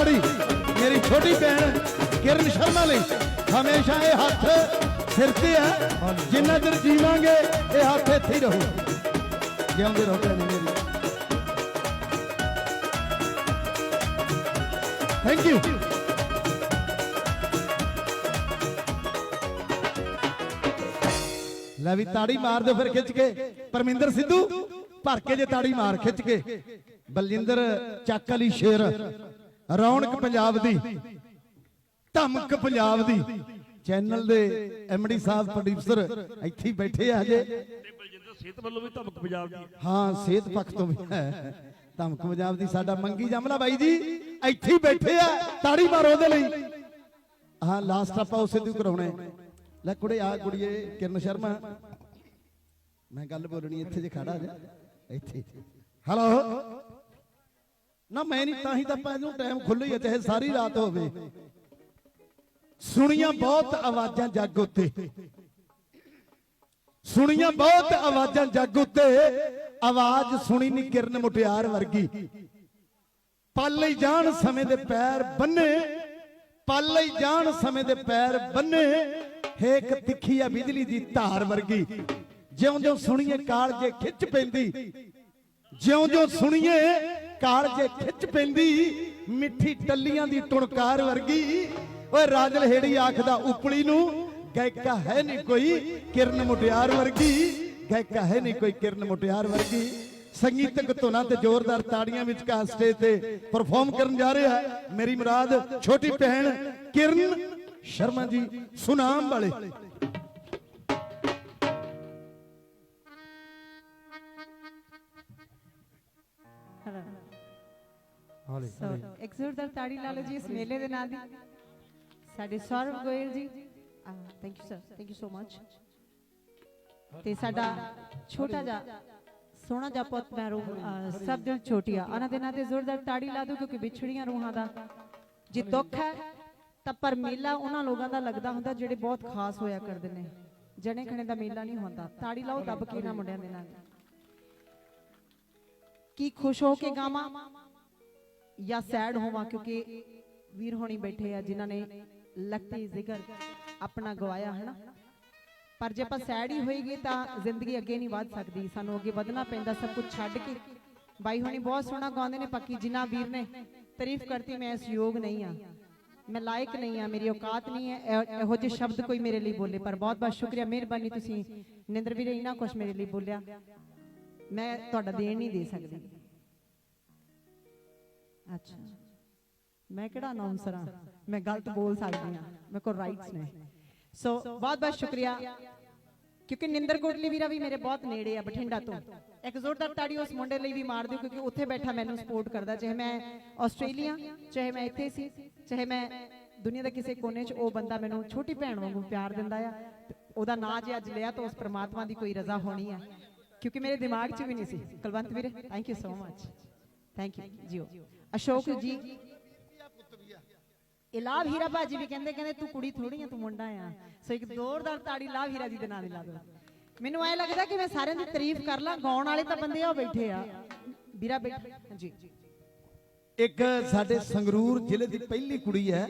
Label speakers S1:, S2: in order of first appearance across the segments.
S1: ताड़ी मेरी छोटी भैन किरण शर्मा ਲਈ हमेशा ये हाथ सिर ते है जिन्ना चਿਰ जीवांगे ये हाथ इत्थे ही ਰਹੂ जिउंदे ਰਹੋ भैन मेरी थैंक यू ਲੈ ਵੀ ਤਾੜੀ ਮਾਰ ਦਿਓ ਫਿਰ ਖਿੱਚ ਕੇ ਪਰਮਿੰਦਰ ਸਿੱਧੂ ਭਰ ਕੇ ਜੇ ਤਾੜੀ ਮਾਰ ਖਿੱਚ ਕੇ ਬਲਜਿੰਦਰ ਚੱਕ ਅਲੀ ਸ਼ੇਰ ਰੌਣਕ ਪੰਜਾਬ ਦੀ ਧਮਕ ਪੰਜਾਬ ਦੀ ਚੈਨਲ ਦੇ ਐਮਡੀ ਸਾਹਿਬ ਪ੍ਰੋਡਿਊਸਰ ਇੱਥੇ ਹੀ ਬੈਠੇ ਆ ਜੇ
S2: ਤੇ ਬਲਜਿੰਦਰ ਸਿਹਤ ਵੱਲੋਂ ਵੀ ਧਮਕ ਪੰਜਾਬ ਦੀ
S1: ਹਾਂ ਸਿਹਤ ਪੱਖ ਤੋਂ ਵੀ ਹੈ ਧਮਕ ਪੰਜਾਬ ਦੀ ਸਾਡਾ ਮੰਗੀ ਜਮਲਾ ਬਾਈ ਜੀ ਇੱਥੇ ਹੀ ਬੈਠੇ ਆ ਤਾੜੀ ਮਾਰੋ ਉਹਦੇ ਲਈ ਹਾਂ ਲਾਸਟ ਆਪਾਂ ਉਸੇ ਦੀ ਕਰਾਉਣੇ ਲੈ ਕੁੜੇ ਆ ਕੁੜੀਏ ਕਿਰਨ ਸ਼ਰਮਾ ਮੈਂ ਗੱਲ ਬੋਲਣੀ ਇੱਥੇ ਜੇ ਖੜਾ ਜਾ ਇੱਥੇ ਹੈਲੋ ਨਾ ਮੈਂ ਨਹੀਂ ਤਾਂ ਹੀ ਤਾਂ ਆਪਾਂ ਇਹਨੂੰ ਟਾਈਮ ਖੁੱਲ੍ਹਾ ਹੀ ਹੈ ਚਾਹੇ ਸਾਰੀ ਰਾਤ ਹੋਵੇ ਸੁਣੀਆਂ ਬਹੁਤ ਆਵਾਜ਼ਾਂ ਜੱਗ ਉੱਤੇ ਸੁਣੀਆਂ ਬਹੁਤ ਆਵਾਜ਼ਾਂ ਜੱਗ ਉੱਤੇ ਆਵਾਜ਼ ਸੁਣੀ ਨਹੀਂ ਕਿਰਨ ਮੁਟਿਆਰ ਵਰਗੀ ਪਲ ਲਈ ਜਾਣ ਸਮੇਂ ਦੇ ਪੈਰ ਬੰਨੇ ਪਲ ਲਈ ਜਾਣ ਸਮੇਂ ਦੇ ਪੈਰ ਬੰਨੇ ਇੱਕ ਤਿੱਖੀ ਆ ਬਿਜਲੀ ਦੀ ਧਾਰ ਵਰਗੀ ਜਿਉਂ-ਜਿਉਂ ਸੁਣੀਏ ਕਾਲਜੇ ਖਿੱਚ ਪੈਂਦੀ ਜਿਉਂ-ਜਿਉਂ ਸੁਣੀਏ ਕਾਲਜੇ ਖਿੱਚ ਪੈਂਦੀ ਮਿੱਠੀ ਟੱਲੀਆਂ ਦੀ ਟੁਣਕਾਰ ਵਰਗੀ ਓਏ ਰਾਜਲ ਹੇੜੀ ਆਖਦਾ ਉਪਲੀ ਨੂੰ ਗਾਇਕਾ ਹੈ ਨਹੀਂ ਕੋਈ ਕਿਰਨ ਮੁਟਿਆਰ ਵਰਗੀ ਗਾਇਕਾ ਹੈ ਨਹੀਂ ਕੋਈ ਕਿਰਨ ਮੁਟਿਆਰ ਵਰਗੀ ਸੰਗੀਤਕ ਧੁਨਾਂ ਤੇ ਜ਼ੋਰਦਾਰ ਤਾੜੀਆਂ ਵਿੱਚ ਕਾ ਸਟੇਜ ਤੇ ਪਰਫਾਰਮ ਕਰਨ ਜਾ ਰਿਹਾ ਹੈ ਮੇਰੀ ਮੁਰਾਦ ਛੋਟੀ ਭੈਣ ਕਿਰਨ शर्मा जी सुनाम वाले
S3: एक जोरदार ताड़ी ला लो जी इस मेले दे नाल दी साडे Saurabh Goyal ji thank you sir thank you so much ते साडा छोटा जा सोना जा पुत मैरू सब दिल छोटिया उन्हां दे नाल ते जोरदार ताड़ी ला दो क्योंकि विछड़ियां रूहां दा जे दुख है ਤਾਂ ਪਰ ਮੇਲਾ ਉਹਨਾਂ ਲੋਕਾਂ ਦਾ ਲੱਗਦਾ ਹੁੰਦਾ ਜਿਹੜੇ ਬਹੁਤ ਖਾਸ ਹੋਇਆ ਕਰਦੇ ਨੇ ਜਣੇ ਖਣੇ ਦਾ ਮੇਲਾ ਨਹੀਂ ਹੁੰਦਾ ਤਾੜੀ ਲਾਓ ਦੱਬ ਕੇ ਨਾ ਮੁੰਡਿਆਂ ਦੇ ਨਾਲ ਕੀ ਖੁਸ਼ ਹੋ ਕੇ ਗਾਵਾਂ ਜਾਂ ਸੈਡ ਹੋਵਾਂ ਕਿਉਂਕਿ ਵੀਰ ਹੋਣੀ ਬੈਠੇ ਆ ਜਿਨ੍ਹਾਂ ਨੇ ਲਖਤੀ ਜ਼ਿਕਰ ਆਪਣਾ ਗਵਾਇਆ ਹੈ ਨਾ ਪਰ ਜੇ ਆਪਾਂ ਸੈਡ ਹੀ ਹੋਈਏ ਤਾਂ ਜ਼ਿੰਦਗੀ ਅੱਗੇ ਨਹੀਂ ਵਧ ਸਕਦੀ ਸਾਨੂੰ ਅੱਗੇ ਵਧਣਾ ਪੈਂਦਾ ਸਭ ਕੁਝ ਛੱਡ ਕੇ ਬਾਈ ਹੋਣੀ ਬਹੁਤ ਸੋਹਣਾ ਗਾਉਂਦੇ ਨੇ ਪੱਕੀ ਜਿਨ੍ਹਾਂ ਵੀਰ ਨੇ ਤਾਰੀਫ ਕਰਤੀ ਮੈਂ ਇਸ ਯੋਗ ਨਹੀਂ ਆ मैं लायक नहीं हाँ मेरी औकात नहीं है ਇਹੋ ਜਿਹੇ शब्द कोई मेरे लिए बोले पर बहुत बहुत शुक्रिया मेहरबानी तुसी निंदर भी इन्ना कुछ मेरे लिए बोलिया मैं तुहाडा देण नहीं दे सकती अच्छा मैं किहड़ा अनाउंसर हाँ मैं गलत बोल सकती हाँ मेरे को राइट्स ने सो बहुत बहुत शुक्रिया क्योंकि निंदर कोटली वीरा भी मेरे बहुत नेड़े आ बठिंडा तो एक जोरदार ताड़ी उस मुंडे लिए भी मार दो क्योंकि उत्थे बैठा मैनू सपोर्ट करता चाहे मैं आस्ट्रेलिया चाहे मैं इत्थे सी चाहे मैं दुनिया के किसी कोने च वो बंदा मैनू छोटी भैन वांगू प्यार दिंदा आ ओहदा नां जे अज लिया तो उस परमात्मा की कोई रजा होनी है क्योंकि मेरे दिमाग च भी नहीं सी कुलवंत वीरे thank you so much thank you जियो अशोक जी लाभ हीरा भाजी भी कहते तू कुड़ी थोड़ी है तू मुंडा आ सो एक जोरदार ताड़ी लाभ हीरा जी दे नाल ला दो मैनू ऐ लगदा कि मैं सारे दी तारीफ कर ला गाउण वाले तां बंदे आ बैठे आ वीरा बैठे जी
S1: एक साडे संगरूर जिले दी पहली कुड़ी है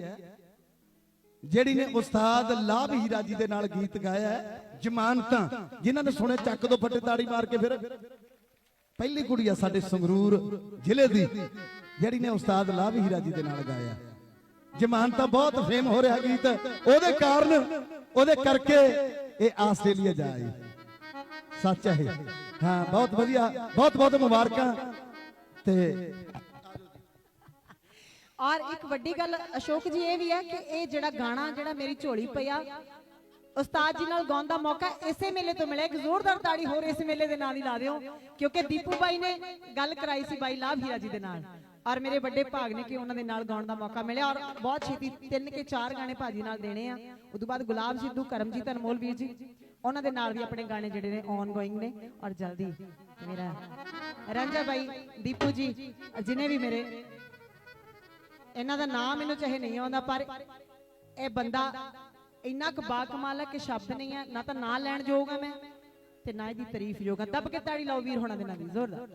S1: जेड़ी ने उस्ताद लाभ हीरा जी दे नाल गीत गाया है जमानतां जिन्हां ने सुने चक दो फटे ताड़ी मार के फिर पहली कुड़ी है साडे संगरूर जिले दी जेड़ी ने उस्ताद लाभ हीरा जी दे नाल गाया जमानतां बहुत फेम हो रहा गीत ओदे कारण ओदे करके ये आस्ट्रेलिया जाए सच है हाँ बहुत बढ़िया बहुत बहुत मुबारक ते
S3: और एक वड्डी गल अशोक जी ये भी है कि ये जड़ा गाना जड़ा मेरी झोली पिया उस्ताद जी नाल गाउण दा मौका इसे मेले तो मिले एक जोरदार ताड़ी होर इस मेले दे नाल ही ला दिओ क्योंकि दीपू भाई ने गल कराई सी भाई लाभ हीरा जी दे नाल और मेरे बड़े भाग ने कि उन्होंने नाल गाउण दा मौका मिले और बहुत छेती 3 के 4 गाने भाजी नाल देने आ उस बाद गुलाब सिद्धू करमजीत अनमोल वीर जी उन्होंने दे नाल भी अपने गाने जिहड़े ने ऑन गोइंग ने और जल्दी मेरा रंजा भाई दीपू जी जिन्हें भी मेरे इन्हां दा नाम मैनूं चाहे नहीं आउंदा पर यह बंदा इन्ना क बाकमाल है कि शब्द नहीं है ना तो ना लैण योग है मैं ते ना इसदी तारीफ योग है दब के ताड़ी लाओ वीर होना दे नाल जोरदार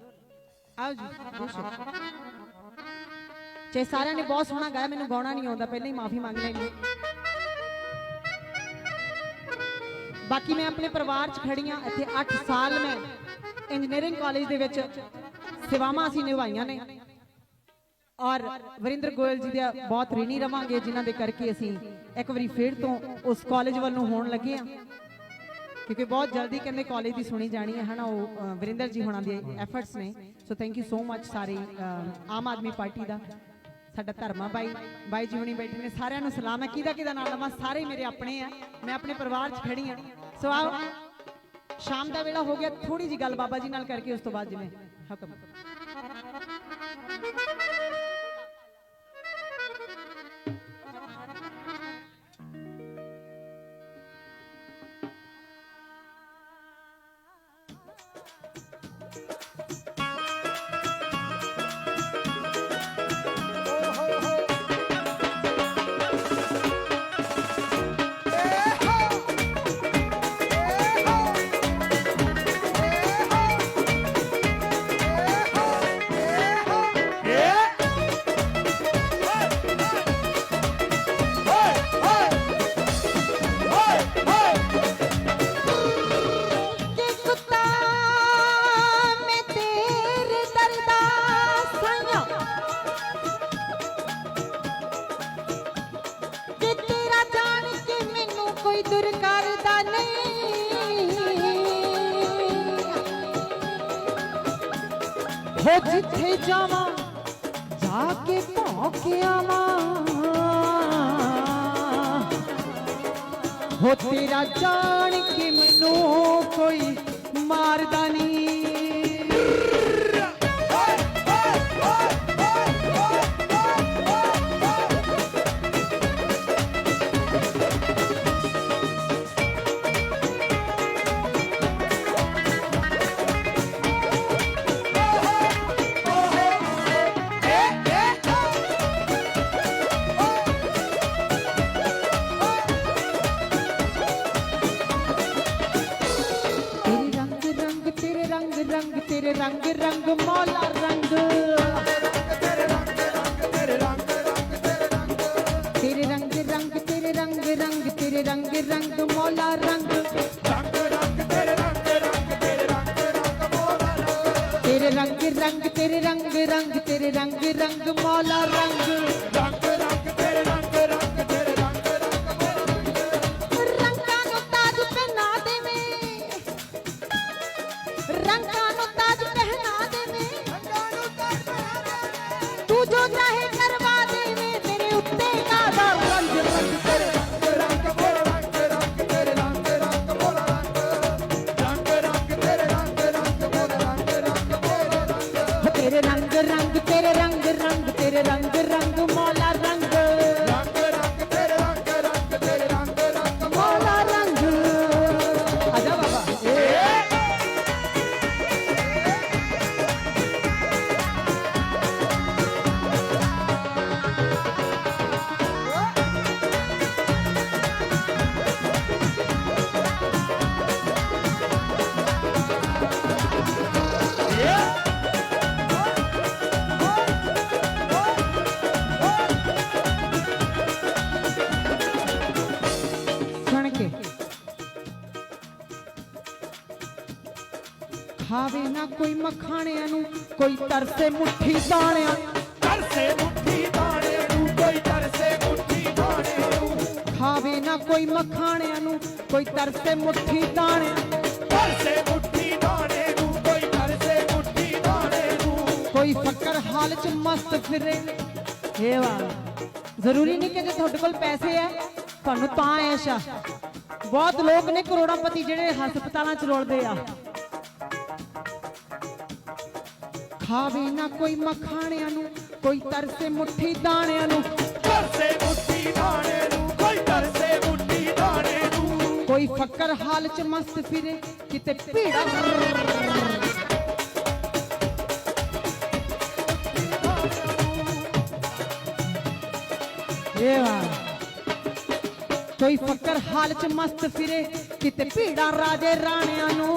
S3: आओ जी ਚਾਹੇ ਸਾਰਿਆਂ ਨੇ ਬਹੁਤ ਸੋਹਣਾ ਗਾਇਆ, ਮੈਨੂੰ ਗਾਉਣਾ ਨਹੀਂ ਆਉਂਦਾ, ਪਹਿਲਾਂ ਹੀ ਮਾਫੀ ਮੰਗ ਲੈਣੀ। ਬਾਕੀ ਮੈਂ ਆਪਣੇ ਪਰਿਵਾਰ 'ਚ ਖੜੀ ਹਾਂ। ਇੱਥੇ 8 ਸਾਲ ਮੈਂ ਇੰਜੀਨੀਅਰਿੰਗ ਕਾਲਜ ਦੇ ਵਿੱਚ ਸੇਵਾਵਾਂ ਅਸੀਂ ਨਿਭਾਈਆਂ ਨੇ ਔਰ ਵਰਿੰਦਰ ਗੋਇਲ ਜੀ ਦਾ ਬਹੁਤ ऋणी ਰਵਾਂਗੇ, ਜਿਨ੍ਹਾਂ ਦੇ ਕਰਕੇ ਅਸੀਂ ਇੱਕ ਵਾਰੀ ਫੇਰ ਤੋਂ ਉਸ ਕਾਲਜ ਵੱਲ ਨੂੰ ਹੋਣ ਲੱਗੇ ਹਾਂ, ਕਿਉਂਕਿ ਬਹੁਤ ਜਲਦੀ ਕਹਿੰਦੇ ਕਾਲਜ ਦੀ ਸੁਣੀ ਜਾਣੀ ਹੈ ਹਨਾ। ਉਹ ਵਰਿੰਦਰ ਜੀ ਹੋਣਾ ਦੇ ਐਫਰਟਸ ਨੇ। So thank you so much ਸਾਰੇ ਆਮ ਆਦਮੀ ਪਾਰਟੀ ਦਾ, ਸਾਡਾ ਧਰਮਾ ਬਾਈ ਜੀ ਹੁਣੀ ਬੈਠੇ ਨੇ, ਸਾਰਿਆਂ ਨੂੰ ਸਲਾਮ ਹੈ। ਕਿਹਦਾ ਨਾਲ ਲਵਾਂ, ਸਾਰੇ ਮੇਰੇ ਆਪਣੇ ਆ, ਮੈਂ ਆਪਣੇ ਪਰਿਵਾਰ 'ਚ ਖੜੀ ਹਾਂ। ਸੋ ਆਓ, ਸ਼ਾਮ ਦਾ ਵੇਲਾ ਹੋ ਗਿਆ, ਥੋੜੀ ਜੀ ਗੱਲ ਬਾਬਾ ਜੀ ਨਾਲ ਕਰਕੇ ਉਸ ਤੋਂ ਬਾਅਦ ਜਿਵੇਂ ਹੁਕਮ। हो जिथे जावा जाके भौंके आवा, हो तेरा जान के मैनू कोई मारदा नहीं। तेरे रंग रंग मौला रंग, तेरे रंग रंग तेरे रंग रंग तेरे रंग रंग तेरे रंग रंग मौला रंग, रंग रंग तेरे रंग रंग तेरे रंग रंग मौला रंग, तेरे रंग रंग तेरे रंग रंग तेरे रंग रंग मौला रंग, रंग रंग तेरे रंग रंग तेरे रंग रंग मौला रंग। रंगां नूं ताज पहना देवे, रंगां जो चाहे करवा देवे, तेरे उत्ते कादा रंग रंग तेरे रंग रंग मोला रंग रंग तेरे रंग रंग मोला रंग, रंग रंग तेरे रंग रंग मोला रंग रंग मोला रंग, तेरे रंग रंग तेरे रंग रंग तेरे रंग रंग मौला रंग, रंग रंग तेरे रंग रंग तेरे रंग रंग मौला रंग। आजा बाबा खावे ना कोई मखाणियां नू कोई तरसे मुट्ठी दाणियां, तरसे मुट्ठी दाणियां नू कोई तरसे मुट्ठी दाणियां नू, खावे ना कोई मखाणियां नू कोई तरसे मुट्ठी दाणियां, तरसे मुट्ठी दाणे नू कोई तरसे मुट्ठी दाणे नू, कोई फकर हाल च मस्त फिरे। हे वाह, जरूरी नहीं कि जे तुहाडे कोल पैसे है तुहानू तां ऐश आ, बहुत लोग ने करोड़ापति जिहड़े हस्पतालां च रुलदे आ। खावे ना कोई मखाणियां नू कोई तरसे मुट्ठी दाणियां नू, तरसे मुट्ठी दाणे नू कोई तरसे मुट्ठी दाणे नू, कोई फकर हाल च मस्त फिरे किते पीड़ा, ये वाह, कोई फकर हाल च मस्त फिरे किते पीड़ा राजे राणियां नू,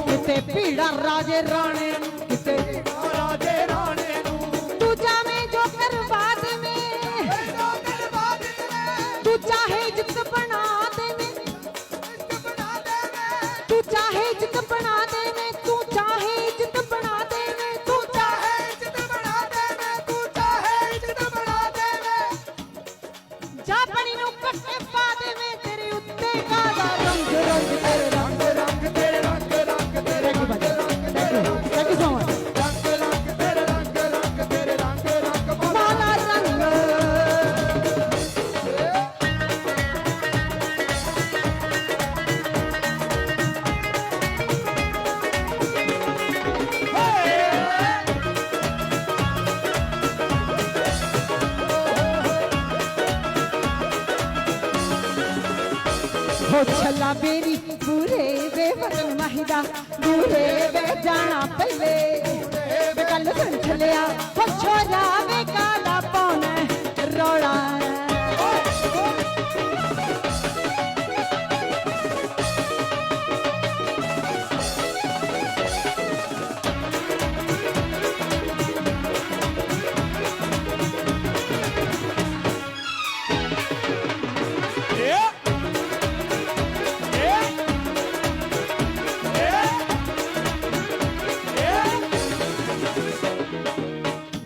S3: किते पीड़ा राजे राणे किते तू चाहे जित बना दे मैं, तू चाहे जित बना दे मैं, तू चाहे जित बना दे मैं, तू चाहे जित बना दे मैं, जा परी नू कट्टे पा दे मैं, तेरे उत्ते काला रंग रंग तेरे रंग रंग तेरे रंग रंग तेरे थैंक यू सो मच। माला रंग हो छला बेरी बुरे वे वतन महिदा बुरे वे जाना पहले वे कल सुन छलिया हो छोरा वे काला पौना रोड़ा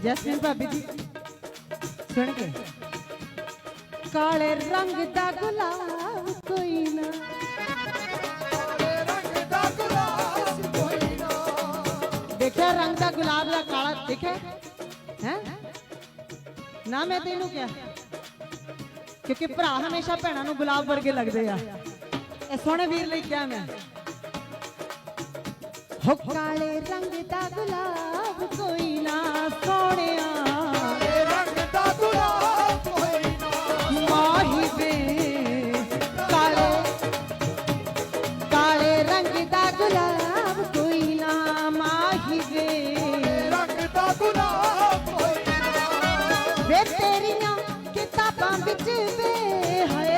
S3: जैस्मिन भाभी जी सुन के काले रंग दा गुलाब कोई ना, देखा रंग दा गुलाब दा काला दिखे हैं ना। मैं तेनू क्या क्योंकि भरा हमेशा भैणों नू गुलाब वर्गे लगते आ। ए सोहणे वीर लई क्या मैं हो काले रंग दा गुलाब कोई ना सोहणिया, रंग दा गुलाब कोई ना माही वे काले काले रंग दा गुलाब कोई ना माही वे रंग दा गुलाब कोई ना वे तेरियां किताबां विच वे हाय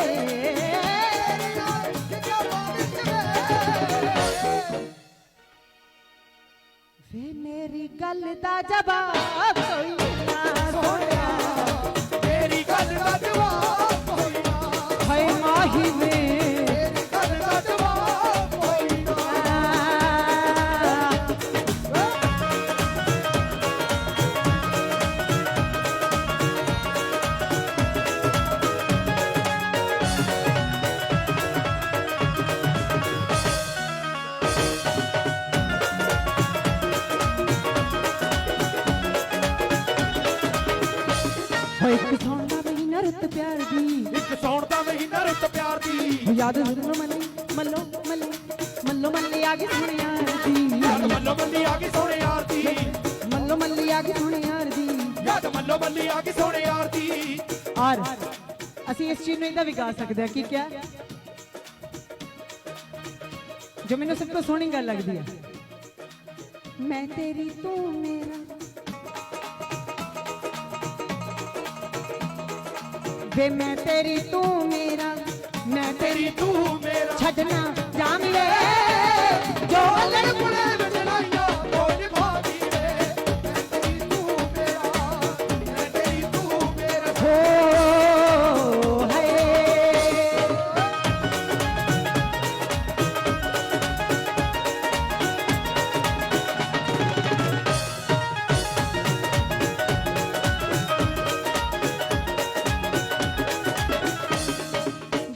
S3: वे मेरी गल दा जवाब कोई ना सोनिया, मेरी गल दा जवाब कोई ना हाय माही वे मेरी गल दा जवाब कोई ना। एक सौण दा महीना रुत प्यार दी,
S4: एक सौण दा महीना रुत प्यार दी,
S3: याद मल्लो मल्लो मल्ले मल्लो मल्ले आ गई सोहणे यार दी,
S4: याद मल्लो मल्ली आ गई सोहणे यार दी,
S3: मल्लो मल्ले आ गई सोहणे यार दी,
S4: याद मल्लो मल्ली आ गई सोहणे यार दी।
S3: और ਅਸੀਂ ਇਸ ਚੀਜ਼ ਨੂੰ ਇਹਦਾ ਵੀ ਗਾ ਸਕਦੇ ਆ ਕਿ ਕਿਆ ਜੋ ਮੈਨੂੰ ਸਭ ਤੋਂ ਸੋਹਣੀ ਗੱਲ ਲੱਗਦੀ ਹੈ, ਮੈਂ ਤੇਰੀ ਤੂੰ ਮੇਰਾ ਵੇ ਮੈਂ ਤੇਰੀ ਤੂੰ ਮੇਰਾ ਮੈਂ
S4: तेरी तू मेरा
S3: ਛੱਡਣਾ ਜਾਮ ਲੈ ਜੋ ਅਲੜ
S4: कुड़े विच लाइया ओ निभावी वे, मैं तेरी तू मेरा, मैं तेरी तू मेरा।
S3: ਹੋ ਹੈ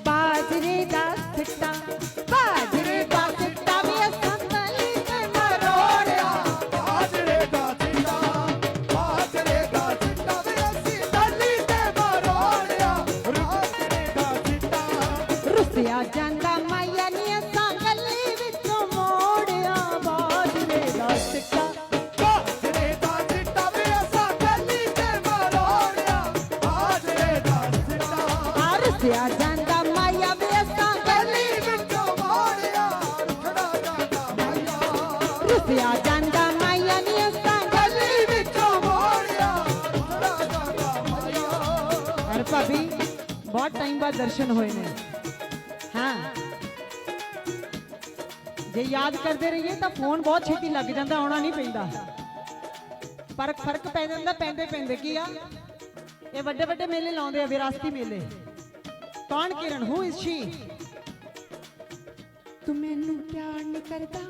S3: ਬਾਜਰੇ ਦਾ ਸਿੱਟਾ ਬਾਜਰੇ ਦਾ ਸਿੱਟਾ ਵੀ ਸੰਭਲੀ ਤੇ ਮਰੋੜਿਆ
S4: बाजरे दा चिट्टा, बाजरे दा चिट्टा वे असी तली ते मरोड़िया, बाजरे दा चिट्टा,
S3: ਰੁੱਸਿਆ ਜਾਂਦਾ ਮਾਇਆ ਨੀ ਅਸਾਂ ਗਲੀ ਵਿੱਚੋਂ ਮੋੜਿਆ ਬਾਜਰੇ ਦਾ ਸਿੱਟਾ
S4: बाजरे दा चिट्टा वे असा तली ते मरोड़िया, बाजरे दा चिट्टा,
S3: ਰੁੱਸਿਆ ਜਾਂਦਾ ਮਾਇਆ ਵੀ ਅਸਾਂ ਗਲੀ
S4: विचों मोड़िया, रुखड़ा जांदा माया,
S3: ਰੁੱਸਿਆ ਜਾਂਦਾ ਮਾਇਆ ਨੀ ਅਸਾਂ ਗਲੀ
S4: विचों मोड़िया, रुखड़ा जांदा माया।
S3: और भाभी बहुत टाइम बाद दर्शन होए ने हाँ जे याद करते रहिए तो फोन बहुत छेती लग जाता आना नहीं पैंदा पर फर्क पै जाता पैंदे पैंदे की आ ये बड़े बड़े मेले लाउंदे आ विरासती मेले कौन किरण हु इज शी तू मैनू प्यार नहीं करता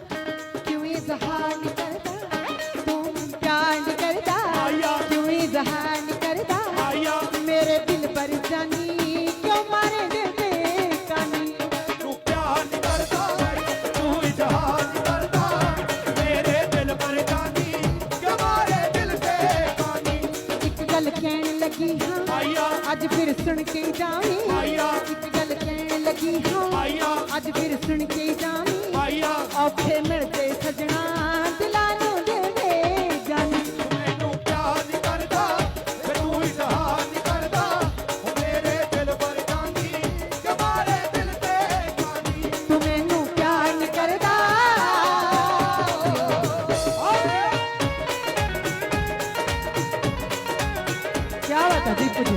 S3: क्यों इजहार नहीं करता तू मैनू प्यार नहीं करता क्यों इजहार नहीं करता मेरे दिल पर जानी क्यों मारे दिल पे कानी
S4: तू प्यार नहीं करता तू इजहार नहीं करता मेरे दिल पर जानी क्यों मारे दिल पे कानी
S3: एक गल कहन लगी हाँ अज फिर सुन के जावी एक गल कहन लगी हाँ अज फिर सुन के जावी औखे मिलते सजना दिलां नूं देवे जानी
S4: मैनू प्यार नहीं करता तू इजहार नहीं करता मेरे दिल पर जानी क्यों मारे दिल पे कानी
S3: तू मैनू प्यार नहीं करदा क्या बात है दीपू जी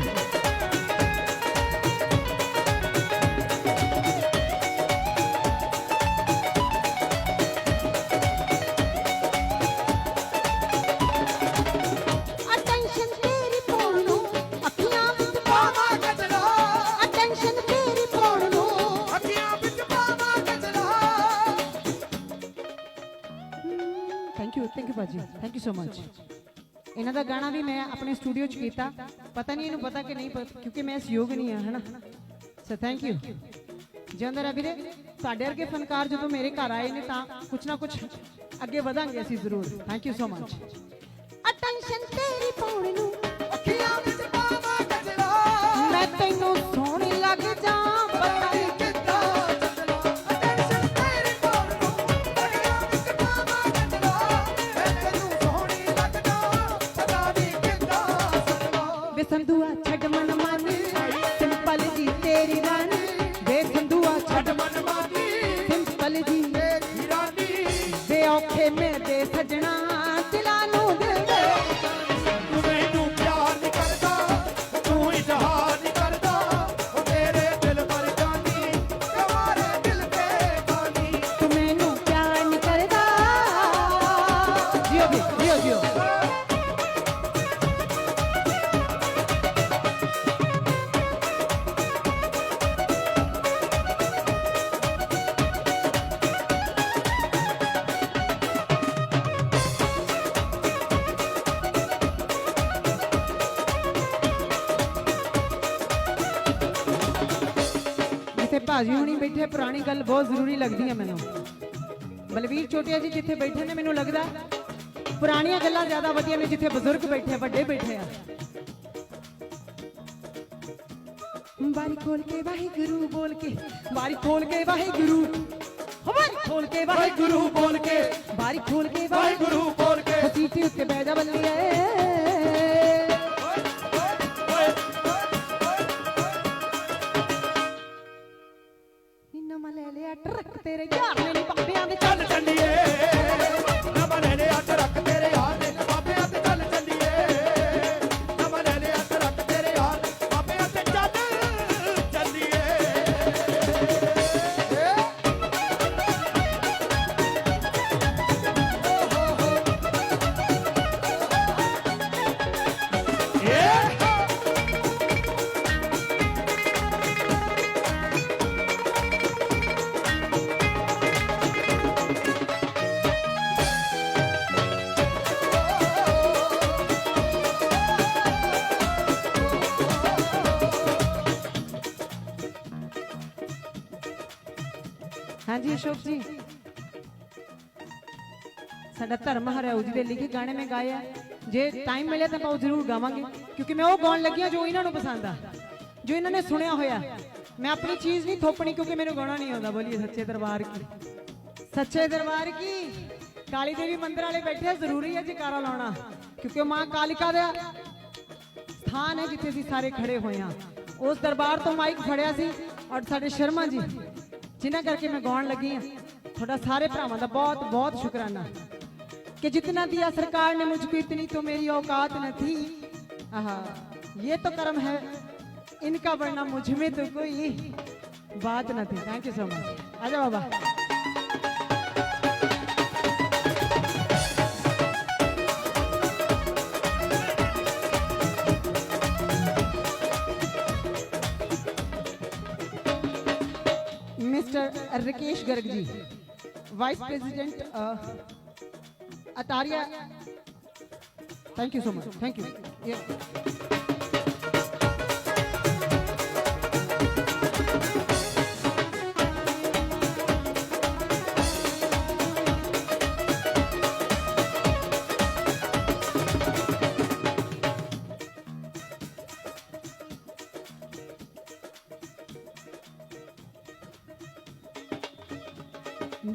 S3: अटेंशन तेरी पाउण नूं अखियां विच पावां
S4: गजरा
S3: अटेंशन तेरी पाउण नूं
S4: अखियां विच पावां गजरा
S3: ਥੈਂਕ ਯੂ ਭਾਜੀ ਥੈਂਕ ਯੂ ਸੋ ਮਚ ਇਹਨਾਂ ਦਾ ਗਾਣਾ ਵੀ ਮੈਂ ਆਪਣੇ ਸਟੂਡੀਓ 'ਚ ਕੀਤਾ ਪਤਾ ਨਹੀਂ ਇਹਨੂੰ ਪਤਾ ਕਿ ਨਹੀਂ ਪਤਾ ਕਿਉਂਕਿ ਮੈਂ ਸਹਿਯੋਗ ਨਹੀਂ ਆ ਹਨਾ ਸੋ ਥੈਂਕ ਯੂ ਜਿਉਂਦਾ ਰਹਿ ਵੀਰੇ ਤੁਹਾਡੇ ਵਰਗੇ ਫਨਕਾਰ ਜਦੋਂ ਮੇਰੇ ਘਰ ਆਏ ਨੇ ਤਾਂ ਕੁਛ ਨਾ ਕੁਛ ਅੱਗੇ ਵਧਾਂਗੇ ਅਸੀਂ ਜ਼ਰੂਰ thank you so much attention ਤੇਰੀ ਪਾਉਣ ਨੂੰ
S4: ਅੱਖੀਆਂ ਵਿੱਚ ਪਾਵਾਂ ਗਜਰਾ
S3: ਮੈਂ ਤੈਨੂੰ ਸੋਹਣੀ ਲੱਗ ਜਾ ਪਤਾ ਨਹੀਂ
S4: ਕਿੱਦਾਂ ਚੱਲਣਾ ਅਟੈਂਸ਼ਨ ਤੇਰੀ ਪਾਉਣ ਨੂੰ ਅੱਖੀਆਂ ਵਿੱਚ ਪਾਵਾਂ ਗਜਰਾ ਮੈਂ ਤੈਨੂੰ ਸੋਹਣੀ ਲੱਗਦਾ ਪਤਾ ਨਹੀਂ ਕਿੱਦਾਂ ਚੱਲਣਾ
S3: ਵੇ ਸੰਧੂਆ ਛੱਡ ਮਨ ਮਾਨੀ ਸਿੰਪਲ ਜੀ ਤੇਰੀ ਰਾਣੀ ਵੇ ਸੰਧੂਆ ਛੱਡ
S4: ਮਨ ਮਾਨੀ
S3: ਸਿੰਪਲ ਜੀ
S4: ਤੇਰੀ ਰਾਨੀ
S3: ਵੇ ਔਖੇ ਮਿਲਦੇ ਸਜਣਾ ਦਿਲਾਂ ਨੂੰ ਦਿਲ ਦੇ
S4: ਤੂੰ ਮੈਨੂੰ ਪਿਆਰ ਨਹੀਂ ਕਰਦਾ ਤੂੰ ਇਜ਼ਹਾਰ ਨਹੀਂ ਕਰਦਾ ਉਹ ਤੇਰੇ ਦਿਲ ਪਰ ਜਾਨੀ ਤੁਹਾਰੇ ਦਿਲ ਤੇ ਜਾਨੀ
S3: ਤੂੰ ਮੈਨੂੰ ਪਿਆਰ ਨਹੀਂ ਕਰਦਾ ਜਿਓ ਵੀ ਜਿਓ ਜਿਓ ਜਿੱਥੇ ਭਾਜੀ ਹੁਣੀ ਬੈਠੇ ਪੁਰਾਣੀ ਗੱਲ ਬਹੁਤ ਜ਼ਰੂਰੀ ਲੱਗਦੀ ਹੈ ਮੈਨੂੰ ਬਲਵੀਰ ਚੋਟਿਆ ਜੀ ਜਿੱਥੇ ਬੈਠੇ ਨੇ ਮੈਨੂੰ ਲੱਗਦਾ ਪੁਰਾਣੀਆਂ ਗੱਲਾਂ ਜ਼ਿਆਦਾ ਵਧੀਆ ਨੇ ਜਿੱਥੇ ਬਜ਼ੁਰਗ ਬੈਠੇ ਆ ਵੱਡੇ ਬੈਠੇ ਆ ਬਾਰੀ ਖੋਲ ਕੇ ਵਾਹਿਗੁਰੂ ਬੋਲ ਕੇ ਬਾਰੀ ਖੋਲ ਕੇ ਵਾਹਿਗੁਰੂ ਹੋ ਬਾਰੀ ਖੋਲ ਕੇ ਵਾਹਿਗੁਰੂ ਬੋਲ ਕੇ ਬਾਰੀ ਖੋਲ ਕੇ ਵਾਹਿਗੁਰੂ
S4: ਬੋਲ ਕੇ
S3: ਸੀਟੀ ਉੱਤੇ ਬਹਿ ਜਾ ਬੱਲੀਏ ਨਿੰਨਾ ਮੈਂ ਲੈ ਲਿਆ ਟਰੱਕ ਤੇਰੇ ਯਾਰ ਨੇ ਨੀ ਬਾਬਿਆਂ ਦੇ ਚੱਲ
S4: ਚੱਲੀਏ ਨਾ ਬਣੇ ਲੈ ਹੱਥ ਰੱਖ ਤੇਰੇ ਯਾਰ ਦੇ ਬਾਬਿਆਂ ਤੇ ਚੱਲ ਚੱਲੀਏ ਨਾ ਬਣੇ ਲੈ ਹੱਥ ਰੱਖ ਤੇਰੇ ਯਾਰ ਬਾਬਿਆਂ ਤੇ ਚੱਲ ਚੱਲੀਏ
S3: ਹਾਂਜੀ ਅਸ਼ੋਕ ਜੀ ਸਾਡਾ ਧਰਮ ਹਰਿਆਊ ਜੀ ਦੇ ਲਿਖੇ ਗਾਣੇ ਮੈਂ ਗਾਏ ਆ ਜੇ ਟਾਈਮ ਮਿਲੇ ਤਾਂ ਆਪਾਂ ਜ਼ਰੂਰ ਗਾਵਾਂਗੇ ਕਿਉਂਕਿ ਮੈਂ ਉਹ ਗਾਉਣ ਲੱਗੀ ਆ ਜੋ ਇਹਨਾਂ ਨੂੰ ਪਸੰਦ ਆ ਜੋ ਇਹਨਾਂ ਨੇ ਸੁਣਿਆ ਹੋਇਆ ਮੈਂ ਆਪਣੀ ਚੀਜ਼ ਨਹੀਂ ਥੋਪਣੀ ਕਿਉਂਕਿ ਮੈਨੂੰ ਗਾਉਣਾ ਨਹੀਂ ਆਉਂਦਾ ਬੋਲੀਏ ਸੱਚੇ ਦਰਬਾਰ ਕੀ ਸੱਚੇ ਦਰਬਾਰ ਕੀ ਕਾਲੀ ਦੇਵੀ ਮੰਦਿਰ ਵਾਲੇ ਬੈਠੇ ਆ ਜ਼ਰੂਰੀ ਹੈ ਜੈਕਾਰਾ ਲਾਉਣਾ ਕਿਉਂਕਿ ਉਹ ਮਾਂ ਕਾਲਿਕਾ ਦਾ ਸਥਾਨ ਹੈ ਜਿੱਥੇ ਅਸੀਂ ਸਾਰੇ ਖੜੇ ਹੋਏ ਆ ਉਸ ਦਰਬਾਰ ਤੋਂ ਮਾਈਕ ਫੜਿਆ ਸੀ ਔਰ ਸਾਡੇ ਸ਼ਰਮਾ ਜੀ जिन्ना करके मैं गाउन लगी हाँ थोड़ा सारे भरावां दा बहुत बहुत शुक्राना कि जितना दिया सरकार ने मुझको इतनी तो मेरी औकात न थी आहा ये तो कर्म है इनका वरना मुझ में तो कोई बात न थी थैंक यू सो मच आजा बाबा mister Rakesh Garg ji, vice president Ataria, thank you so much, thank you.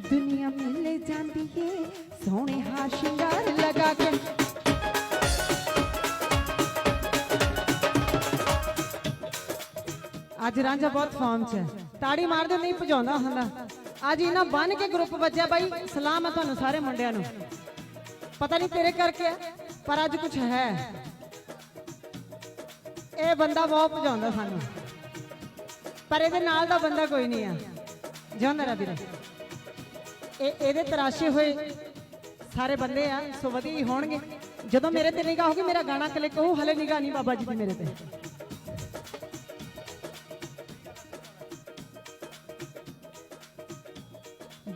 S3: दुनिया में ले जाती है सोने हार श्रृंगार लगा के, आज रांझा बहुत फॉर्म च है, ताड़ी मार दे नहीं भजाउंदा हुंदा। आज इना बन के ग्रुप बजा बाई, सलाम है तुहानू सारे मुंडियां नू। पता नहीं तेरे करके है, पर अज कुछ है। ये बंदा बहुत भजाउंदा सानू, पर इहदे नाल दा बंदा कोई नहीं है। जिउंदा रह वीरे। ਇਹਦੇ ਤਰਾਸ਼ੇ ਹੋਏ ਸਾਰੇ ਬੰਦੇ ਆ, ਸੋ ਵਧੀਆ ਹੀ ਹੋਣਗੇ। ਜਦੋਂ ਮੇਰੇ ਤੇ ਨਿਗਾਹ ਹੋਗੀ ਮੇਰਾ ਗਾਣਾ ਕਲਿੱਕ ਹੋਊ, ਹਲੇ ਨਿਗਾਹ ਨਹੀਂ ਬਾਬਾ ਜੀ ਦੀ ਮੇਰੇ ਤੇ।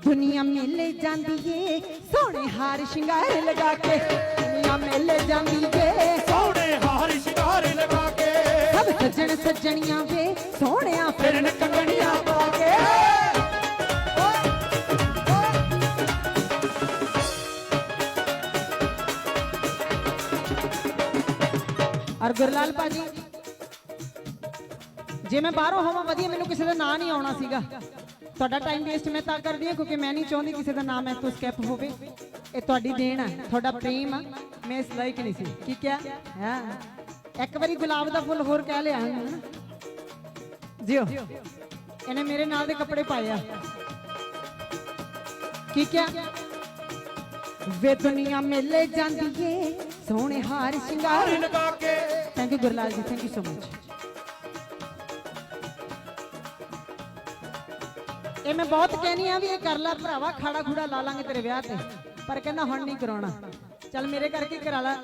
S3: ਦੁਨੀਆ ਮੇਲੇ ਜਾਂਦੀ ਏ ਸੋਹਣੇ ਹਾਰ ਸ਼ਿੰਗਾਰ ਲਗਾ ਕੇ, ਦੁਨੀਆ ਮੇਲੇ ਜਾਂਦੀ ਏ
S4: ਸੋਹਣੇ ਹਾਰ ਸ਼ਿੰਗਾਰ ਲਗਾ ਕੇ,
S3: ਸਭ ਸੱਜਣ ਸੱਜਣੀਆਂ ਵੇ ਸੋਹਣਿਆ ਫਿਰਨ ਕੰਗਣੀਆਂ ਪਾ ਕੇ। और गुरलाल भाजी, जे मैं बाहरों होवां वधिया, मैनूं किसी दा नाम नहीं आउणा सीगा। तुहाडा टाइम वेस्ट मैं तां करदी हां क्योंकि मैं नहीं चाहुंदी किसी दा नाम मैं तो स्किप होवे। ये तुहाडी देन है, तुहाडा प्रेम है, मैं इस लायक नहीं सी। की क्या हां, एक बारी गुलाब दा फुल होर कह लिया जियो, इन्हें मेरे नाल दे कपड़े पाए आ। की क्या वे दुनिया मेले जांदी है सोहणे हार श्रृंगार
S4: लगा के।
S3: Thank you Gurlal ji, thank you so much. ये मैं बहुत कहनी आ भी ये कर ला भरावा, खाड़ा खूड़ा ला लांगे तेरे ब्याह ते, पर कहना हुण नहीं कराउणा। चल मेरे करके करा ला।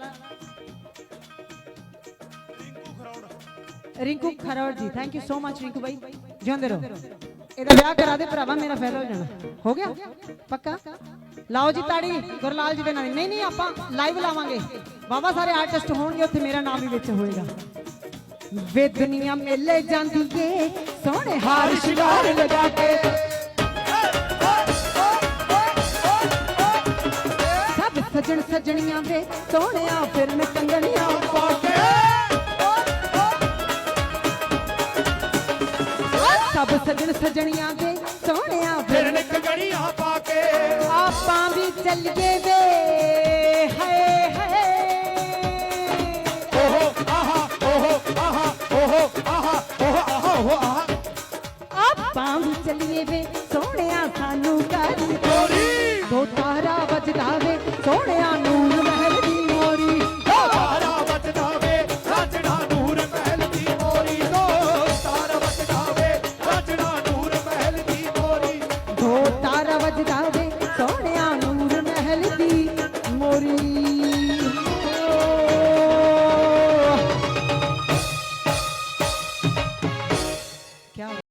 S3: Rinku Kharoud ji, thank you so much Rinku भाई, जिउंदे रहो। ਇਹਦਾ ਵਿਆਹ ਕਰਾ ਦੇ ਭਰਾਵਾ, ਮੇਰਾ ਫਾਇਦਾ ਹੋ ਜਾਣਾ। ਹੋ ਗਿਆ ਪੱਕਾ? ਲਾਓ ਜੀ ਤਾੜੀ ਗੁਰਲਾਲ ਜੀ ਦੇ ਨਾਲ। ਨਹੀਂ ਨਹੀਂ ਆਪਾਂ ਲਾਈਵ ਲਾਵਾਂਗੇ, ਬਾਬਾ ਸਾਰੇ ਆਰਟਿਸਟ ਹੋਣਗੇ ਉੱਥੇ, ਮੇਰਾ ਨਾਮ ਵੀ ਵਿੱਚ ਹੋਏਗਾ। ਵੇ ਦੁਨੀਆ ਮੇਲੇ ਜਾਂਦੀ ਏ ਸੋਹਣੇ ਹਾਰ ਸ਼ਿੰਗਾਰ ਲਗਾ ਕੇ, ਸਭ ਸੱਜਣ ਸੱਜਣੀਆਂ ਵੇ ਸੋਹਣਿਆ ਫਿਰਨ ਕੰਗਣੀਆਂ ਪਾ ਕੇ, सब सजन सजनियां वे सोहणिया
S4: फिरन कंगणियां पा के।
S3: आपां भी चलिए वे